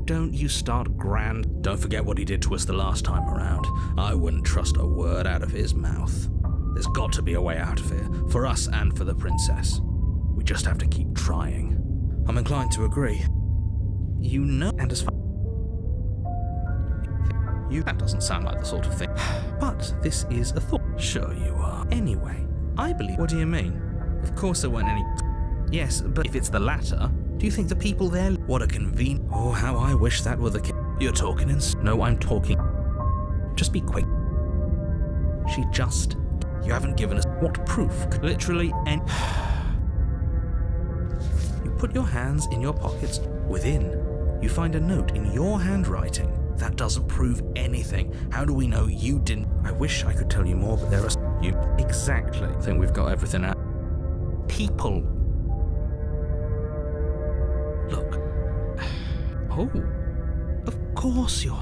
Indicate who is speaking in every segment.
Speaker 1: don't you start grand. Don't forget what he did to us the last time around. I wouldn't trust a word out of his mouth. There's got to be a way out of here, for us and for the princess. We just have to keep trying. I'm inclined to agree. You know, and as far... That doesn't sound like the sort of thing. But this is a thought. Sure you are. Anyway, I believe... What do you mean? Of course there weren't any... Yes, but if it's the latter, do you think the people there... What a convenient... Oh, how I wish that were the case. You're talking in... No, I'm talking... Just be quick. She just... You haven't given us... What proof? Literally any... You put your hands in your pockets. Within, you find a note in your handwriting. That doesn't prove anything. How do we know you didn't? I wish I could tell you more, but there are... You... Exactly. I think we've got everything out. People. Look. Oh. Of course you're...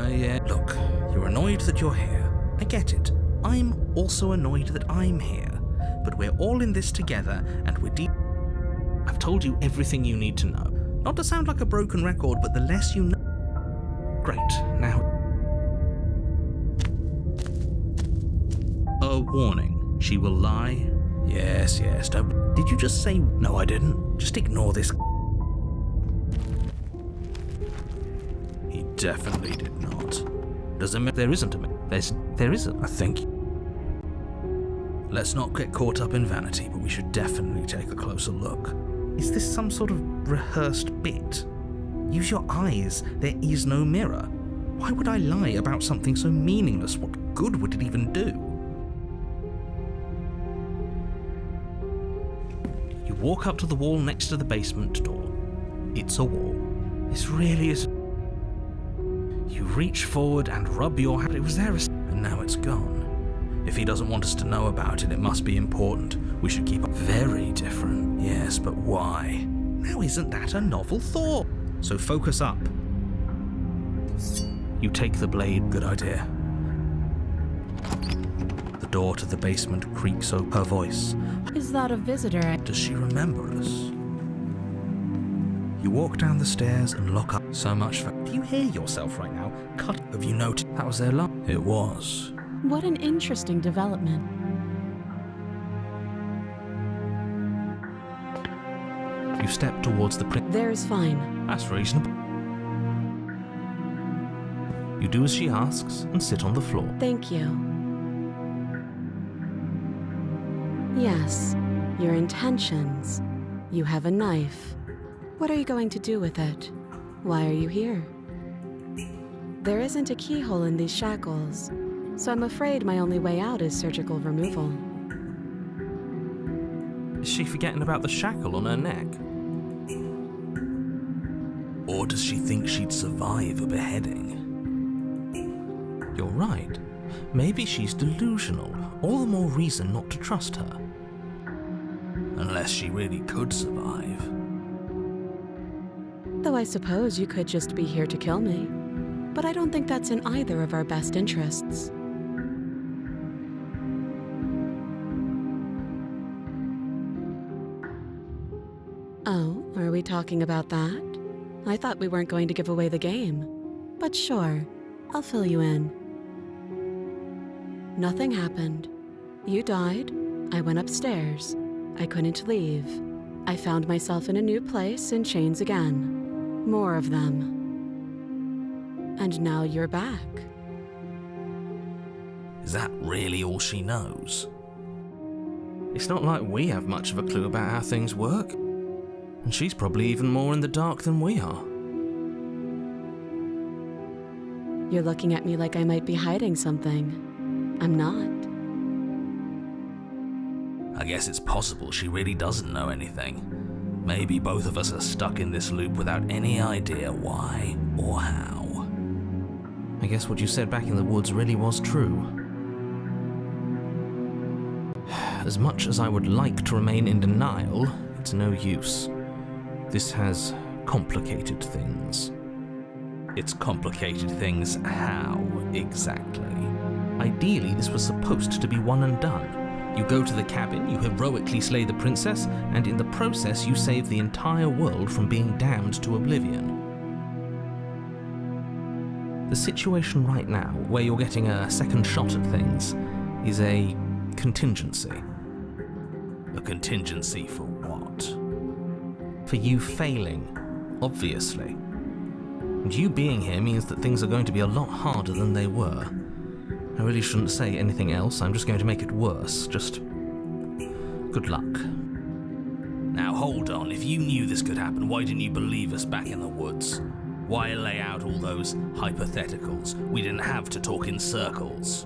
Speaker 1: Yeah. Look, you're annoyed that you're here. I get it. I'm also annoyed that I'm here. But we're all in this together, and we're deep... I've told you everything you need to know. Not to sound like a broken record, but the less you know... Great. Now... A warning. She will lie. Yes, don't... Did you just say... No, I didn't. Just ignore this... He definitely did not. Doesn't mean there isn't a... There isn't, I think. Let's not get caught up in vanity, but we should definitely take a closer look. Is this some sort of rehearsed bit? Use your eyes. There is no mirror. Why would I lie about something so meaningless? What good would it even do? You walk up to the wall next to the basement door. It's a wall. This really is... You reach forward and rub your hand. It was there, and now it's gone. If he doesn't want us to know about it, it must be important. We should keep it very different. Yes, but why? Now isn't that a novel thought? So focus up. You take the blade. Good idea. The door to the basement creaks open. Her voice.
Speaker 2: Is that a visitor?
Speaker 1: Does she remember us? You walk down the stairs and lock up. So much for... Do you hear yourself right now? Cut. Have you noticed? That was their luck. It was.
Speaker 2: What an interesting development.
Speaker 1: You step towards the prince.
Speaker 2: There's fine.
Speaker 1: That's reasonable. You do as she asks and sit on the floor.
Speaker 2: Thank you. Yes, your intentions. You have a knife. What are you going to do with it? Why are you here? There isn't a keyhole in these shackles, so I'm afraid my only way out is surgical removal.
Speaker 1: Is she forgetting about the shackle on her neck? Or does she think she'd survive a beheading? You're right. Maybe she's delusional. All the more reason not to trust her. Unless she really could survive.
Speaker 2: Though I suppose you could just be here to kill me. But I don't think that's in either of our best interests. Oh, are we talking about that? I thought we weren't going to give away the game. But sure, I'll fill you in. Nothing happened. You died. I went upstairs. I couldn't leave. I found myself in a new place in chains again. More of them. And now you're back.
Speaker 1: Is that really all she knows? It's not like we have much of a clue about how things work. And she's probably even more in the dark than we are.
Speaker 2: You're looking at me like I might be hiding something. I'm not.
Speaker 1: I guess it's possible she really doesn't know anything. Maybe both of us are stuck in this loop without any idea why or how. I guess what you said back in the woods really was true. As much as I would like to remain in denial, it's no use. This has complicated things. It's complicated things how, exactly? Ideally, this was supposed to be one and done. You go to the cabin, you heroically slay the princess, and in the process you save the entire world from being damned to oblivion. The situation right now, where you're getting a second shot at things, is a contingency.
Speaker 3: A contingency for what?
Speaker 1: For you failing, obviously. And you being here means that things are going to be a lot harder than they were. I really shouldn't say anything else, I'm just going to make it worse. Just good luck.
Speaker 3: Now hold on, if you knew this could happen, why didn't you believe us back in the woods? Why lay out all those hypotheticals? We didn't have to talk in circles.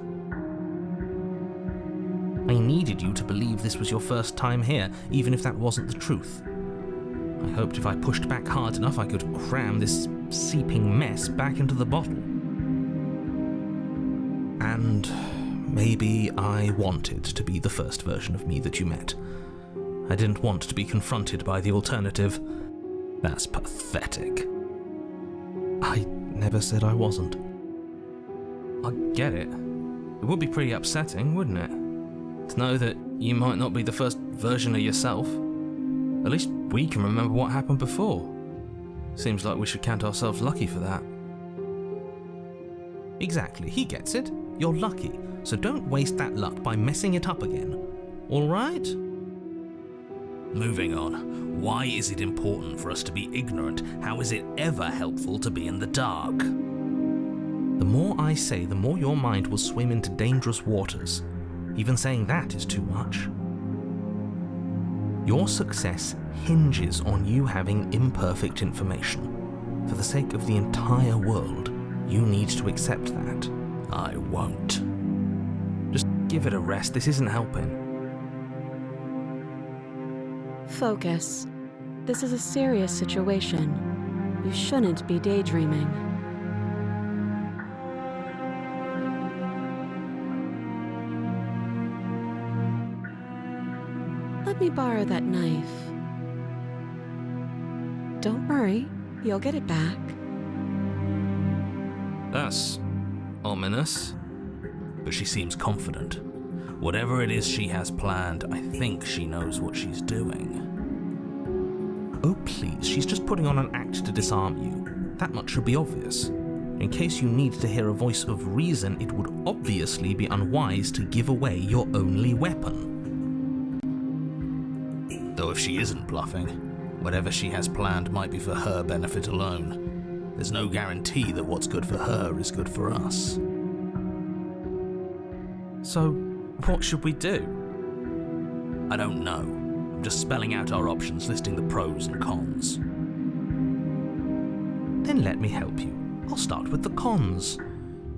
Speaker 1: I needed you to believe this was your first time here, even if that wasn't the truth. I hoped if I pushed back hard enough I could cram this seeping mess back into the bottle. And maybe I wanted to be the first version of me that you met. I didn't want to be confronted by the alternative.
Speaker 3: That's pathetic.
Speaker 1: I never said I wasn't. I get it. It would be pretty upsetting, wouldn't it? To know that you might not be the first version of yourself. At least we can remember what happened before. Seems like we should count ourselves lucky for that. Exactly, he gets it. You're lucky, so don't waste that luck by messing it up again. All right?
Speaker 3: Moving on. Why is it important for us to be ignorant? How is it ever helpful to be in the dark?
Speaker 1: The more I say, the more your mind will swim into dangerous waters. Even saying that is too much. Your success hinges on you having imperfect information. For the sake of the entire world, you need to accept that.
Speaker 3: I won't.
Speaker 1: Just give it a rest, this isn't helping.
Speaker 2: Focus. This is a serious situation. You shouldn't be daydreaming. Let me borrow that knife. Don't worry, you'll get it back.
Speaker 1: That's ominous.
Speaker 3: But she seems confident. Whatever it is she has planned, I think she knows what she's doing.
Speaker 1: Oh please, she's just putting on an act to disarm you. That much should be obvious. In case you need to hear a voice of reason, it would obviously be unwise to give away your only weapon.
Speaker 3: Though if she isn't bluffing, whatever she has planned might be for her benefit alone. There's no guarantee that what's good for her is good for us.
Speaker 1: So, what should we do?
Speaker 3: I don't know. I'm just spelling out our options, listing the pros and cons.
Speaker 1: Then let me help you. I'll start with the cons.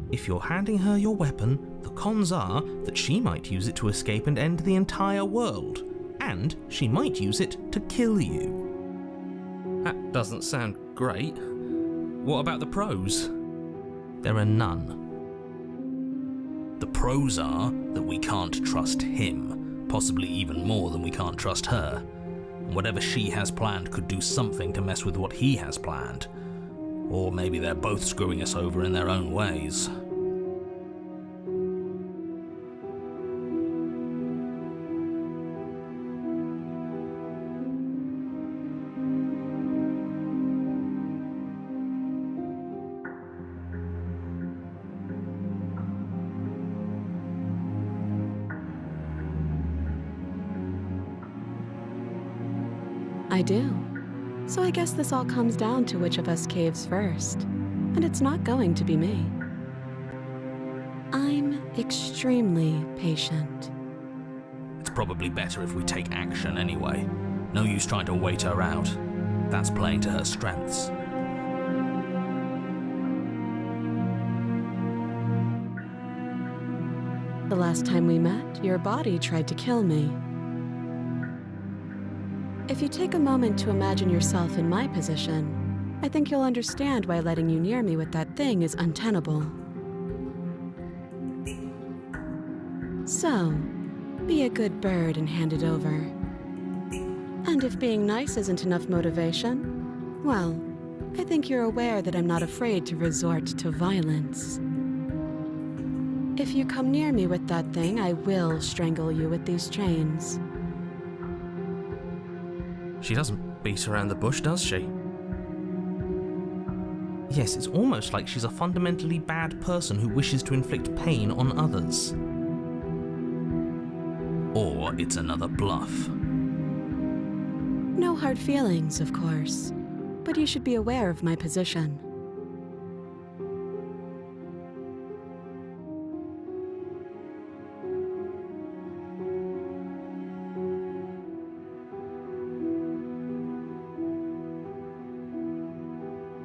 Speaker 1: If you're handing her your weapon, the cons are that she might use it to escape and end the entire world. And she might use it to kill you. That doesn't sound great. What about the pros? There are none.
Speaker 3: The pros are that we can't trust him, possibly even more than we can't trust her. And whatever she has planned could do something to mess with what he has planned. Or maybe they're both screwing us over in their own ways.
Speaker 2: I do. So I guess this all comes down to which of us caves first. And it's not going to be me. I'm extremely patient.
Speaker 3: It's probably better if we take action anyway. No use trying to wait her out. That's playing to her strengths.
Speaker 2: The last time we met, your body tried to kill me. If you take a moment to imagine yourself in my position, I think you'll understand why letting you near me with that thing is untenable. So, be a good bird and hand it over. And if being nice isn't enough motivation, well, I think you're aware that I'm not afraid to resort to violence. If you come near me with that thing, I will strangle you with these chains.
Speaker 1: She doesn't beat around the bush, does she? Yes, it's almost like she's a fundamentally bad person who wishes to inflict pain on others.
Speaker 3: Or it's another bluff.
Speaker 2: No hard feelings, of course, but you should be aware of my position.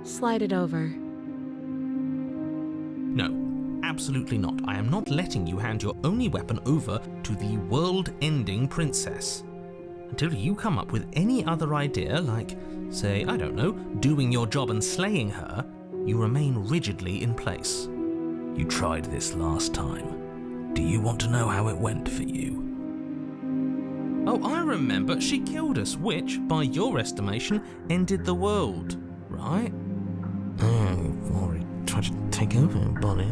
Speaker 2: Slide it over.
Speaker 1: No, absolutely not. I am not letting you hand your only weapon over to the world-ending princess. Until you come up with any other idea, like, say, I don't know, doing your job and slaying her, you remain rigidly in place.
Speaker 3: You tried this last time. Do you want to know how it went for you?
Speaker 1: Oh, I remember. She killed us, which, by your estimation, ended the world, right?
Speaker 3: You've already tried to take over your body.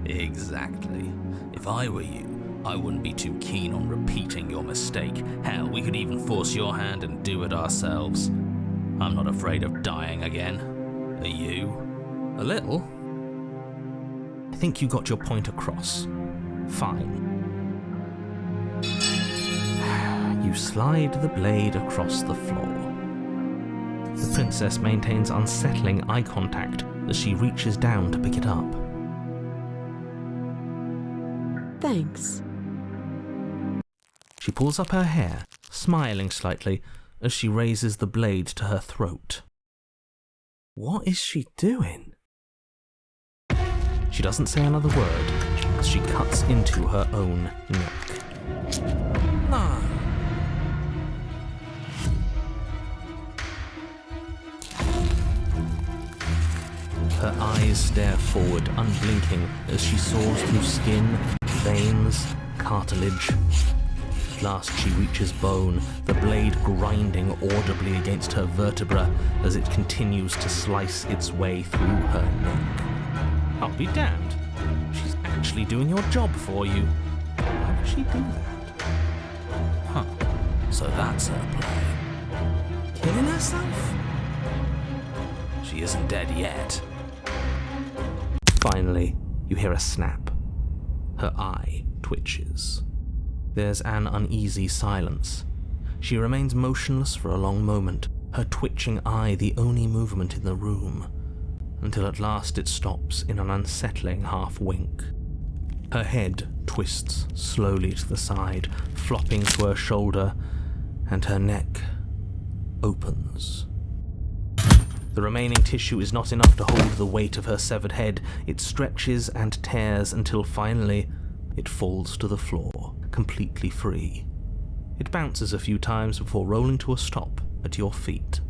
Speaker 3: Exactly. If I were you, I wouldn't be too keen on repeating your mistake. Hell, we could even force your hand and do it ourselves. I'm not afraid of dying again. Are you?
Speaker 1: A little. I think you got your point across. Fine. You slide the blade across the floor. The princess maintains unsettling eye contact as she reaches down to pick it up.
Speaker 2: Thanks.
Speaker 1: She pulls up her hair, smiling slightly as she raises the blade to her throat. What is she doing? She doesn't say another word as she cuts into her own neck. No. Her eyes stare forward, unblinking, as she saws through skin, veins, cartilage. At last she reaches bone, the blade grinding audibly against her vertebra as it continues to slice its way through her neck. I'll be damned. She's actually doing your job for you. Why would she do that?
Speaker 3: Huh. So that's her plan.
Speaker 1: Killing herself?
Speaker 3: She isn't dead yet.
Speaker 1: Finally, you hear a snap. Her eye twitches. There's an uneasy silence. She remains motionless for a long moment, her twitching eye the only movement in the room, until at last it stops in an unsettling half-wink. Her head twists slowly to the side, flopping to her shoulder, and her neck opens. The remaining tissue is not enough to hold the weight of her severed head. It stretches and tears until finally it falls to the floor, completely free. It bounces a few times before rolling to a stop at your feet.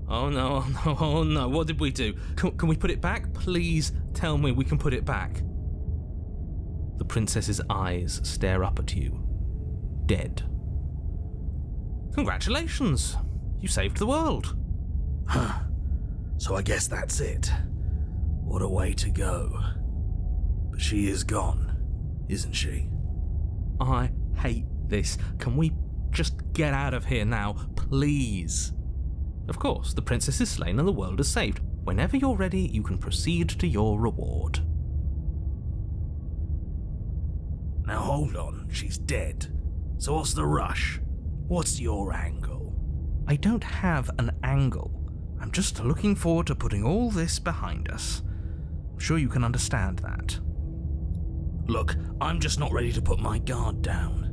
Speaker 1: Oh no, oh no, oh no, what did we do? Can we put it back? Please tell me we can put it back. The princess's eyes stare up at you, dead. Congratulations, you saved the world.
Speaker 3: Huh. So I guess that's it. What a way to go. But she is gone, isn't she?
Speaker 1: I hate this. Can we just get out of here now, please? Of course, the princess is slain and the world is saved. Whenever you're ready, you can proceed to your reward.
Speaker 3: Now hold on, she's dead. So what's the rush? What's your angle?
Speaker 1: I don't have an angle. I'm just looking forward to putting all this behind us. I'm sure you can understand that.
Speaker 3: Look, I'm just not ready to put my guard down.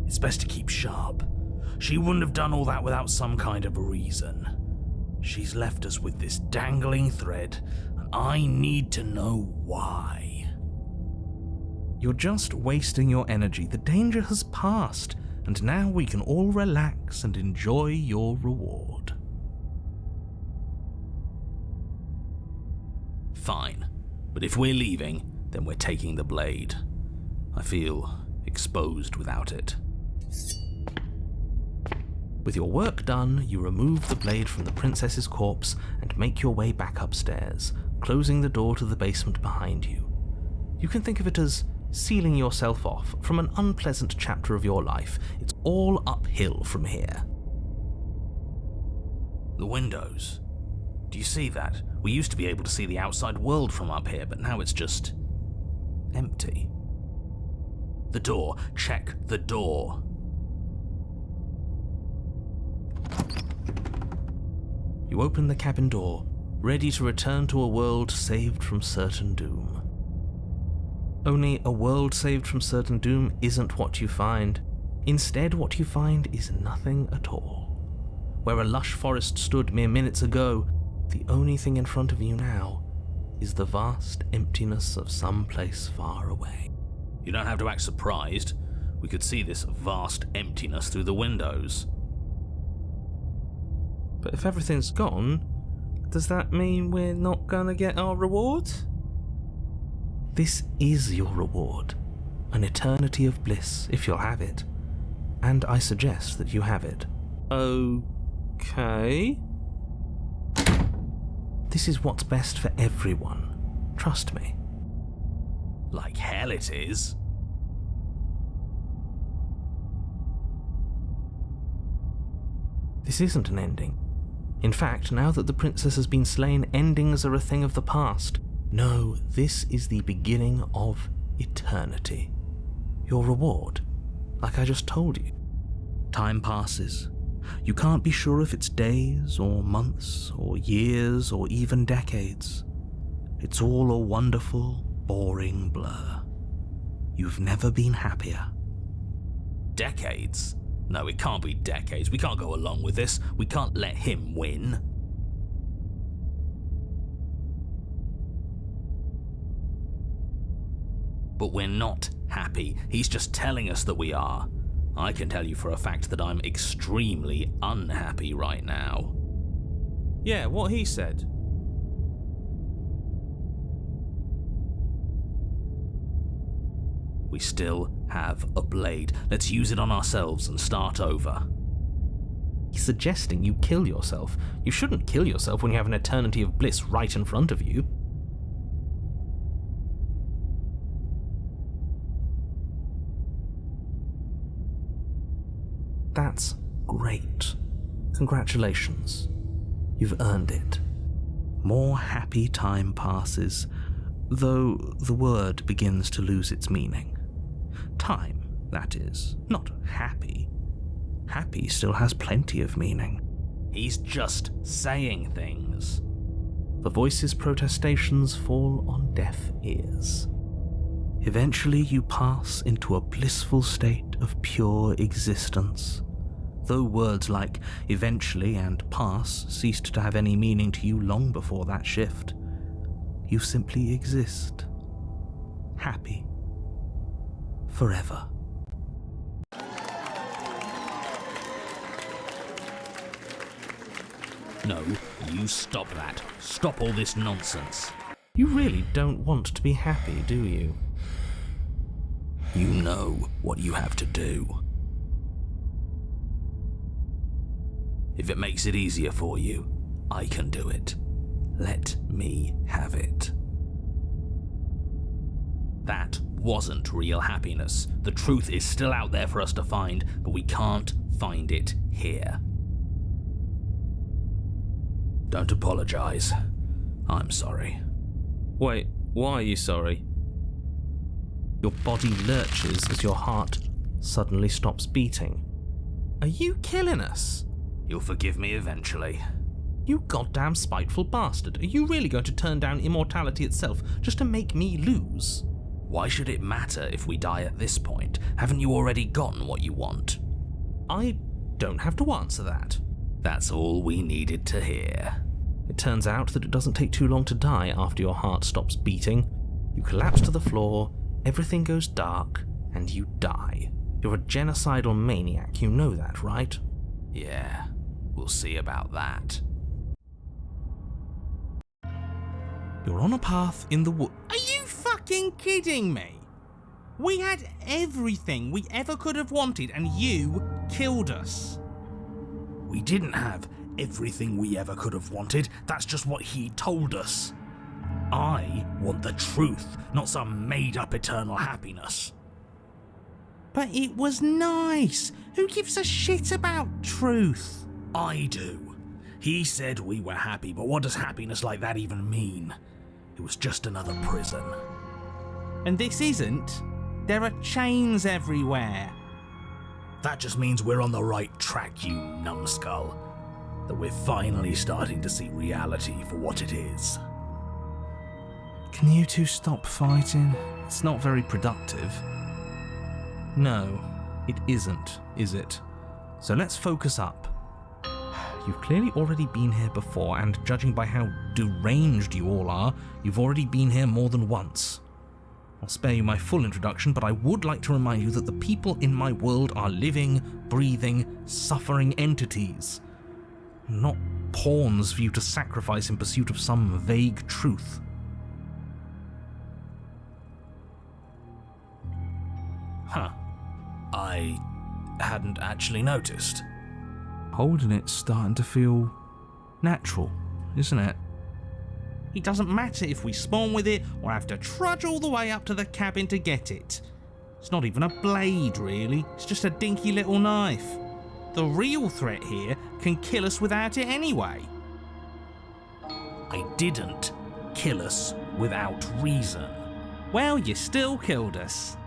Speaker 3: It's best to keep sharp. She wouldn't have done all that without some kind of a reason. She's left us with this dangling thread, and I need to know why.
Speaker 1: You're just wasting your energy. The danger has passed, and now we can all relax and enjoy your reward.
Speaker 3: Fine, but if we're leaving, then we're taking the blade. I feel exposed without it.
Speaker 1: With your work done, you remove the blade from the princess's corpse and make your way back upstairs, closing the door to the basement behind you. You can think of it as sealing yourself off from an unpleasant chapter of your life. It's all uphill from here.
Speaker 3: The windows. Do you see that? We used to be able to see the outside world from up here, but now it's just empty. The door. Check the door.
Speaker 1: You open the cabin door, ready to return to a world saved from certain doom. Only a world saved from certain doom isn't what you find. Instead, what you find is nothing at all. Where a lush forest stood mere minutes ago, the only thing in front of you now is the vast emptiness of some place far away.
Speaker 3: You don't have to act surprised. We could see this vast emptiness through the windows.
Speaker 1: But if everything's gone, does that mean we're not gonna get our reward? This is your reward. An eternity of bliss, if you'll have it. And I suggest that you have it. Okay. This is what's best for everyone. Trust me.
Speaker 3: Like hell it is.
Speaker 1: This isn't an ending. In fact, now that the princess has been slain, endings are a thing of the past. No, this is the beginning of eternity. Your reward, like I just told you. Time passes. You can't be sure if it's days or months or years or even decades. It's all a wonderful, boring blur. You've never been happier.
Speaker 3: Decades? No, it can't be decades. We can't go along with this. We can't let him win. But we're not happy. He's just telling us that we are. I can tell you for a fact that I'm extremely unhappy right now.
Speaker 1: Yeah, what he said.
Speaker 3: We still have a blade. Let's use it on ourselves and start over.
Speaker 1: He's suggesting you kill yourself. You shouldn't kill yourself when you have an eternity of bliss right in front of you. That's great. Congratulations. You've earned it. More happy time passes, though the word begins to lose its meaning. Time, that is, not happy. Happy still has plenty of meaning.
Speaker 3: He's just saying things.
Speaker 1: The voice's protestations fall on deaf ears. Eventually you pass into a blissful state of pure existence. Though words like eventually and pass ceased to have any meaning to you long before that shift, you simply exist. Happy. Forever.
Speaker 3: No, you stop that. Stop all this nonsense.
Speaker 1: You really don't want to be happy, do you?
Speaker 3: You know what you have to do. If it makes it easier for you, I can do it. Let me have it. That wasn't real happiness. The truth is still out there for us to find, but we can't find it here. Don't apologize. I'm sorry.
Speaker 1: Wait, why are you sorry? Your body lurches as your heart suddenly stops beating. Are you killing us?
Speaker 3: You'll forgive me eventually.
Speaker 1: You goddamn spiteful bastard. Are you really going to turn down immortality itself just to make me lose?
Speaker 3: Why should it matter if we die at this point? Haven't you already gotten what you want?
Speaker 1: I don't have to answer that.
Speaker 3: That's all we needed to hear.
Speaker 1: It turns out that it doesn't take too long to die after your heart stops beating. You collapse to the floor, everything goes dark, and you die. You're a genocidal maniac, you know that, right?
Speaker 3: Yeah, we'll see about that.
Speaker 1: You're on a path in the wood. Are you fucking kidding me? We had everything we ever could have wanted, and you killed us.
Speaker 3: We didn't have everything we ever could have wanted. That's just what he told us. I want the truth, not some made-up eternal happiness.
Speaker 1: But it was nice. Who gives a shit about truth?
Speaker 3: I do. He said we were happy, but what does happiness like that even mean? It was just another prison.
Speaker 1: And this isn't. There are chains everywhere.
Speaker 3: That just means we're on the right track, you numbskull. That we're finally starting to see reality for what it is.
Speaker 1: Can you two stop fighting? It's not very productive. No, it isn't, is it? So let's focus up. You've clearly already been here before, and judging by how deranged you all are, you've already been here more than once. I'll spare you my full introduction, but I would like to remind you that the people in my world are living, breathing, suffering entities. Not pawns for you to sacrifice in pursuit of some vague truth.
Speaker 3: Huh. I hadn't actually noticed.
Speaker 1: Holding it's starting to feel natural, isn't it? It doesn't matter if we spawn with it or have to trudge all the way up to the cabin to get it. It's not even a blade, really. It's just a dinky little knife. The real threat here can kill us without it anyway.
Speaker 3: I didn't kill us without reason.
Speaker 1: Well, you still killed us.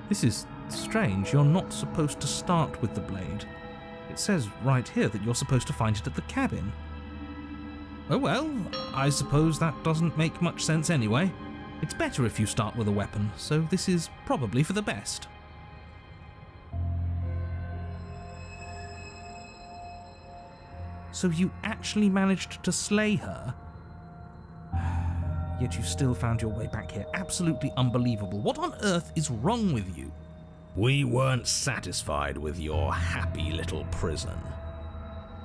Speaker 1: This is strange. You're not supposed to start with the blade. It says right here that you're supposed to find it at the cabin. Oh well, I suppose that doesn't make much sense anyway. It's better if you start with a weapon, so this is probably for the best. So you actually managed to slay her? Yet you still found your way back here. Absolutely unbelievable. What on earth is wrong with you?
Speaker 3: We weren't satisfied with your happy little prison.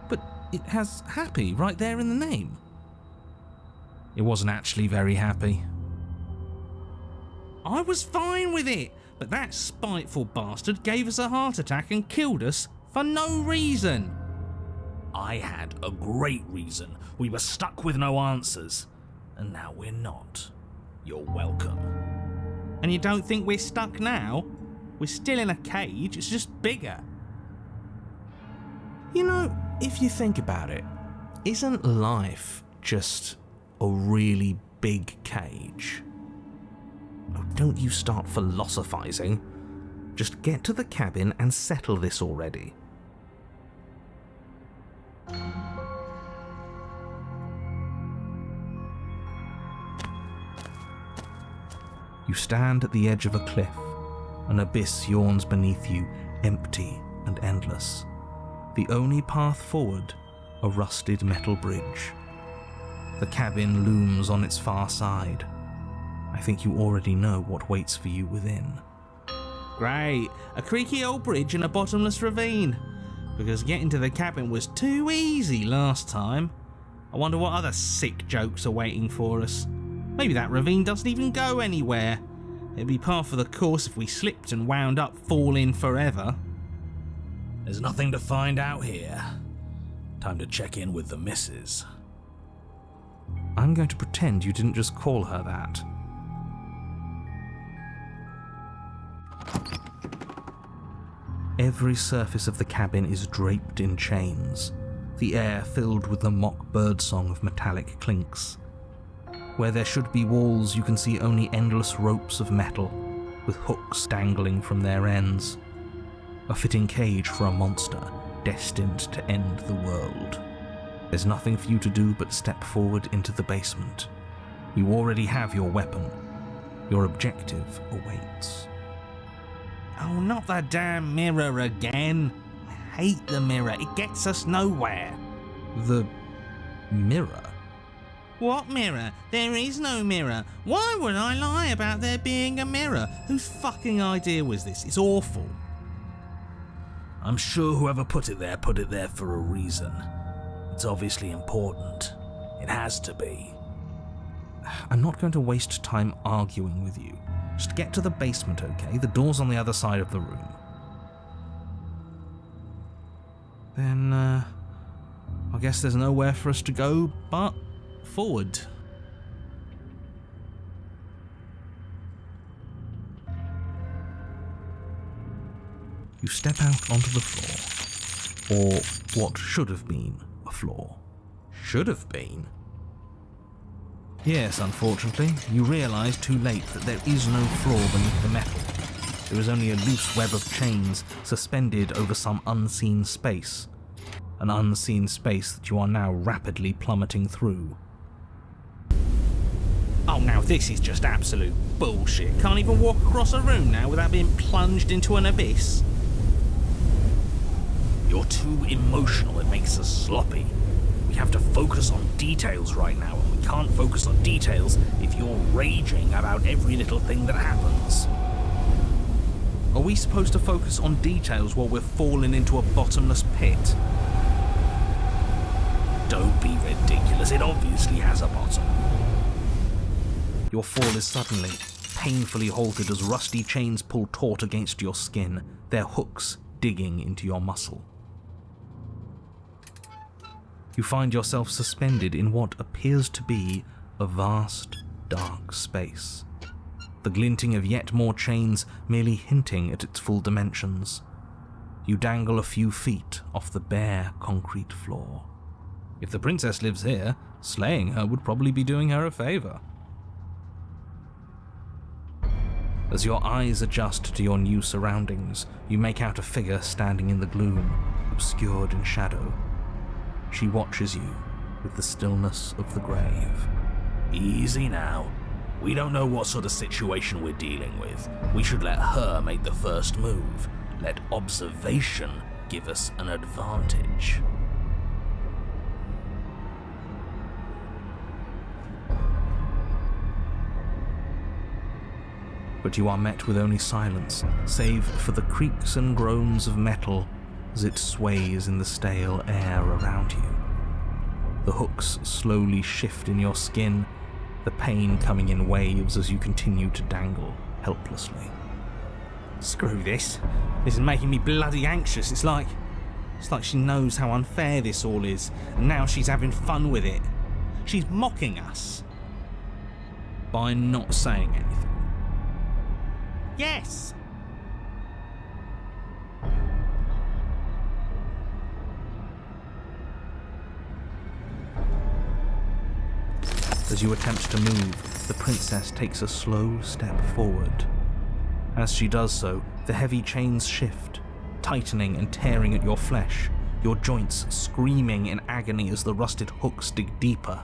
Speaker 1: But it has happy right there in the name. It wasn't actually very happy. I was fine with it, but that spiteful bastard gave us a heart attack and killed us for no reason.
Speaker 3: I had a great reason. We were stuck with no answers. And now we're not. You're welcome.
Speaker 1: And you don't think we're stuck now? We're still in a cage, it's just bigger. You know, if you think about it, isn't life just a really big cage? Oh, don't you start philosophizing. Just get to the cabin and settle this already. You stand at the edge of a cliff. An abyss yawns beneath you, empty and endless. The only path forward, a rusted metal bridge. The cabin looms on its far side. I think you already know what waits for you within. Great, a creaky old bridge and a bottomless ravine. Because getting to the cabin was too easy last time. I wonder what other sick jokes are waiting for us. Maybe that ravine doesn't even go anywhere. It'd be par for the course if we slipped and wound up falling forever.
Speaker 3: There's nothing to find out here. Time to check in with the missus.
Speaker 1: I'm going to pretend you didn't just call her that. Every surface of the cabin is draped in chains, the air filled with the mock birdsong of metallic clinks. Where there should be walls, you can see only endless ropes of metal, with hooks dangling from their ends. A fitting cage for a monster, destined to end the world. There's nothing for you to do but step forward into the basement. You already have your weapon. Your objective awaits. Oh, not the damn mirror again. I hate the mirror. It gets us nowhere. The mirror? What mirror? There is no mirror. Why would I lie about there being a mirror? Whose fucking idea was this? It's awful.
Speaker 3: I'm sure whoever put it there for a reason. It's obviously important. It has to be.
Speaker 1: I'm not going to waste time arguing with you. Just get to the basement, okay? The door's on the other side of the room. Then, I guess there's nowhere for us to go but forward. You step out onto the floor, or what should have been a
Speaker 3: floor.
Speaker 1: Should have been. Yes, unfortunately, you realise too late that there is no floor beneath the metal. There is only a loose web of chains suspended over some unseen space. An unseen space that you are now rapidly plummeting through. Oh, now this is just absolute bullshit. Can't even walk across a room now without being plunged into an abyss.
Speaker 3: You're too emotional, it makes us sloppy. We have to focus on details right now, and we can't focus on details if you're raging about every little thing that happens.
Speaker 1: Are we supposed to focus on details while we're falling into a bottomless pit?
Speaker 3: Don't be ridiculous, it obviously has a bottom.
Speaker 1: Your fall is suddenly, painfully halted as rusty chains pull taut against your skin, their hooks digging into your muscle. You find yourself suspended in what appears to be a vast, dark space. The glinting of yet more chains merely hinting at its full dimensions. You dangle a few feet off the bare concrete floor. If the princess lives here, slaying her would probably be doing her a favour. As your eyes adjust to your new surroundings, you make out a figure standing in the gloom, obscured in shadow. She watches you with the stillness of the grave.
Speaker 3: Easy now. We don't know what sort of situation we're dealing with. We should let her make the first move. Let observation give us an advantage.
Speaker 1: But you are met with only silence, save for the creaks and groans of metal as it sways in the stale air around you. The hooks slowly shift in your skin, the pain coming in waves as you continue to dangle helplessly. Screw this. This is making me bloody anxious. It's like she knows how unfair this all is, and now she's having fun with it. She's mocking us by not saying anything. Yes! As you attempt to move, the princess takes a slow step forward. As she does so, the heavy chains shift, tightening and tearing at your flesh, your joints screaming in agony as the rusted hooks dig deeper.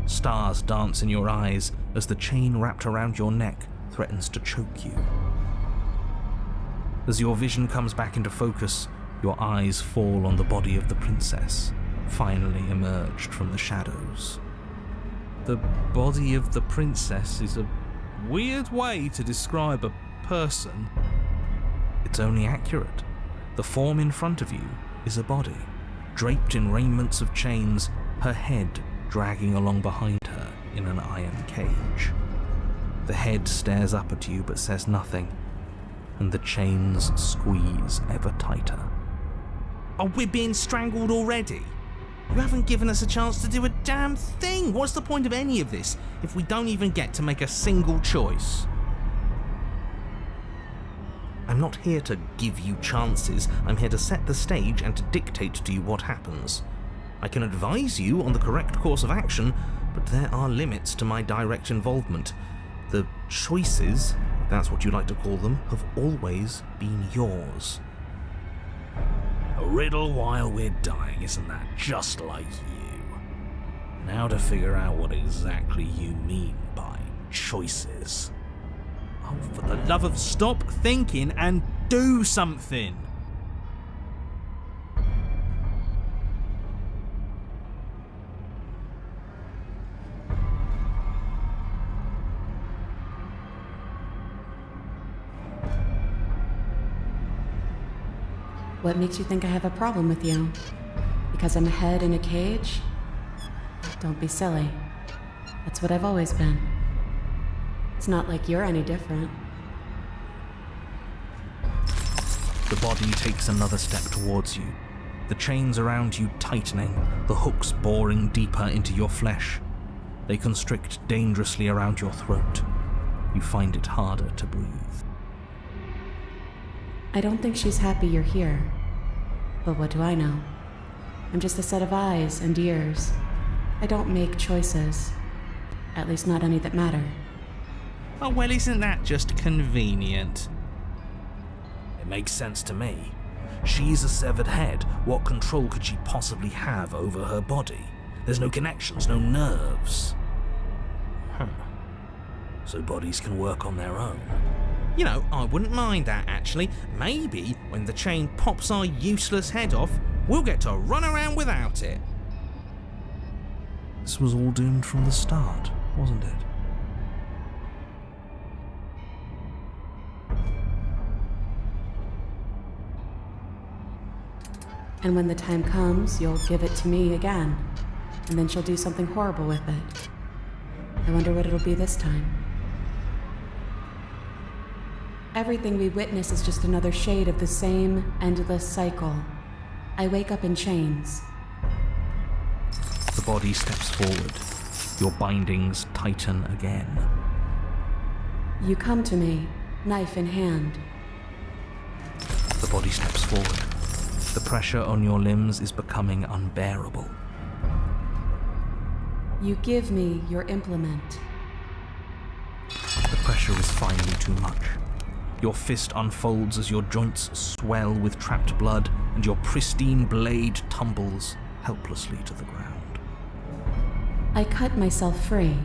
Speaker 1: Stars dance in your eyes as the chain wrapped around your neck threatens to choke you. As your vision comes back into focus, your eyes fall on the body of the princess, finally emerged from the shadows. The body of the princess is a weird way to describe a person. It's only accurate. The form in front of you is a body, draped in raiments of chains, her head dragging along behind her in an iron cage. The head stares up at you but says nothing, and the chains squeeze ever tighter. Oh, we're being strangled already? You haven't given us a chance to do a damn thing! What's the point of any of this if we don't even get to make a single choice? I'm not here to give you chances, I'm here to set the stage and to dictate to you what happens. I can advise you on the correct course of action, but there are limits to my direct involvement. The choices, if that's what you like to call them, have always been yours.
Speaker 3: A riddle while we're dying, isn't that just like you? Now to figure out what exactly you mean by choices.
Speaker 1: Oh, for the love of stop thinking and do something!
Speaker 2: What makes you think I have a problem with you? Because I'm a head in a cage? Don't be silly. That's what I've always been. It's not like you're any different.
Speaker 1: The body takes another step towards you, the chains around you tightening, the hooks boring deeper into your flesh. They constrict dangerously around your throat. You find it harder to breathe.
Speaker 2: I don't think she's happy you're here. But what do I know? I'm just a set of eyes and ears. I don't make choices. At least not any that matter.
Speaker 1: Oh, well, isn't that just convenient?
Speaker 3: It makes sense to me. She's a severed head. What control could she possibly have over her body? There's no connections, no nerves. So bodies can work on their own.
Speaker 1: You know, I wouldn't mind that, actually. Maybe when the chain pops our useless head off, we'll get to run around without it.
Speaker 3: This was all doomed from the start, wasn't it?
Speaker 2: And when the time comes, you'll give it to me again. And then she'll do something horrible with it. I wonder what it'll be this time. Everything we witness is just another shade of the same endless cycle. I wake up in chains.
Speaker 3: The body steps forward. Your bindings tighten again.
Speaker 2: You come to me, knife in hand.
Speaker 3: The body steps forward. The pressure on your limbs is becoming unbearable.
Speaker 2: You give me your implement.
Speaker 3: The pressure is finally too much. Your fist unfolds as your joints swell with trapped blood, and your pristine blade tumbles helplessly to the ground.
Speaker 2: I cut myself free.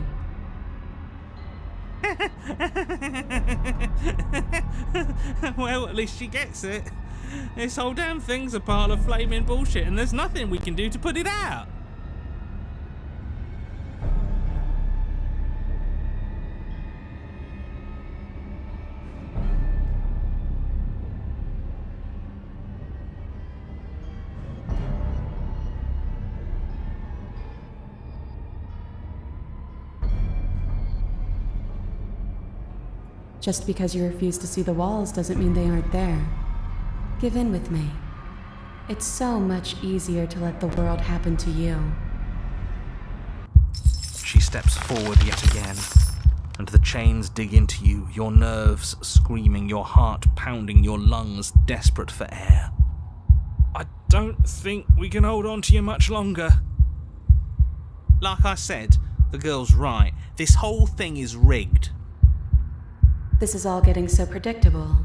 Speaker 1: Well, at least she gets it. This whole damn thing's a pile of flaming bullshit, and there's nothing we can do to put it out.
Speaker 2: Just because you refuse to see the walls doesn't mean they aren't there. Give in with me. It's so much easier to let the world happen to you.
Speaker 3: She steps forward yet again, and the chains dig into you, your nerves screaming, your heart pounding, your lungs desperate for air.
Speaker 1: I don't think we can hold on to you much longer. Like I said, the girl's right. This whole thing is rigged.
Speaker 2: This is all getting so predictable,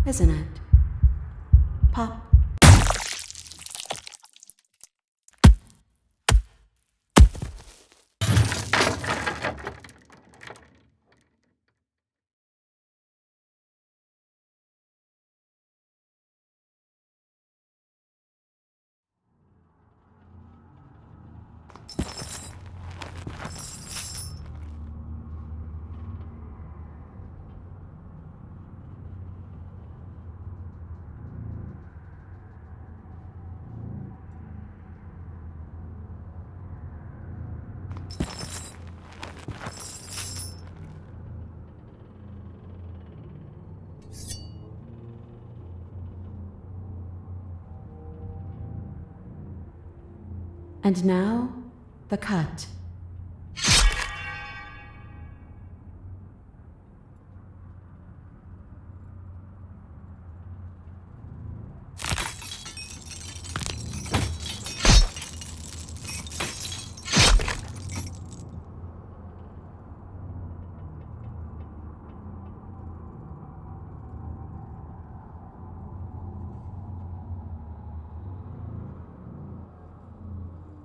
Speaker 2: isn't it? Pop. And now, the cut.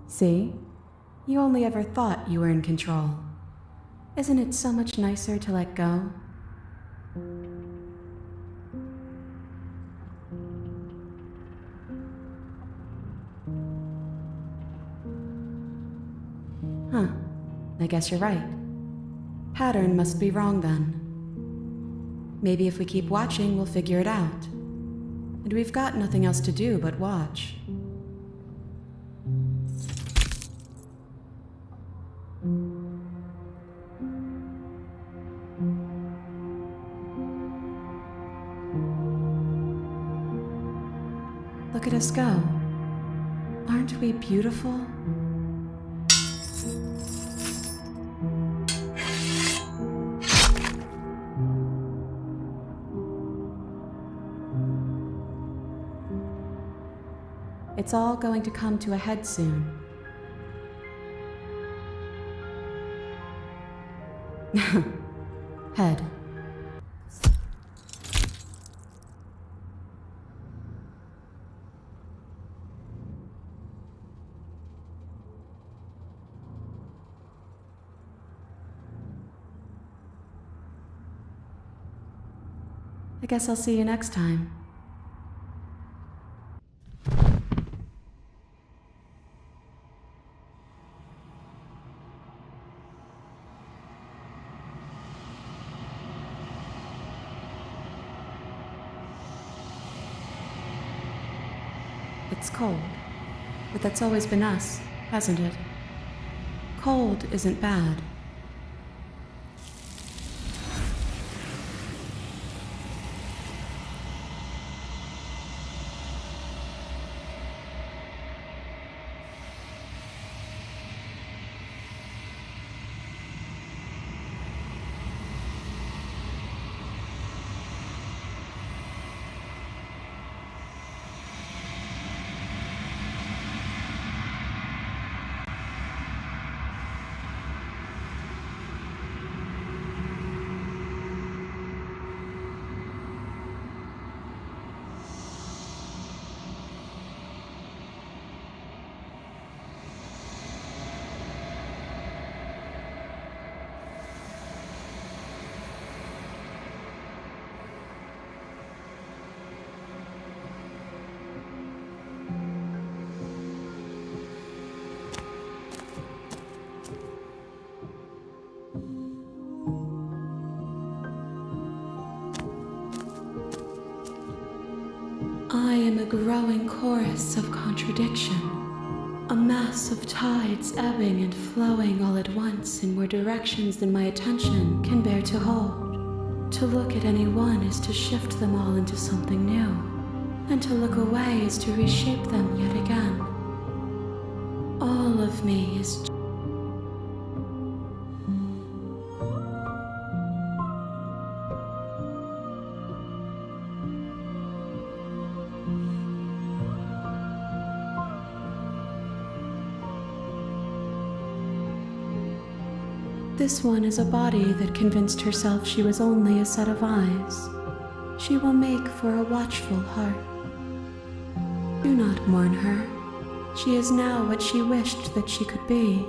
Speaker 2: See? You only ever thought you were in control. Isn't it so much nicer to let go? Huh. I guess you're right. Pattern must be wrong then. Maybe if we keep watching, we'll figure it out. And we've got nothing else to do but watch. Look at us go. Aren't we beautiful? It's all going to come to a head soon. Head. I guess I'll see you next time. It's cold, but that's always been us, hasn't it? Cold isn't bad. I am a growing chorus of contradiction, a mass of tides ebbing and flowing all at once in more directions than my attention can bear to hold. To look at any one is to shift them all into something new, and to look away is to reshape them yet again. All of me is This one is a body that convinced herself she was only a set of eyes. She will make for a watchful heart. Do not mourn her. She is now what she wished that she could be.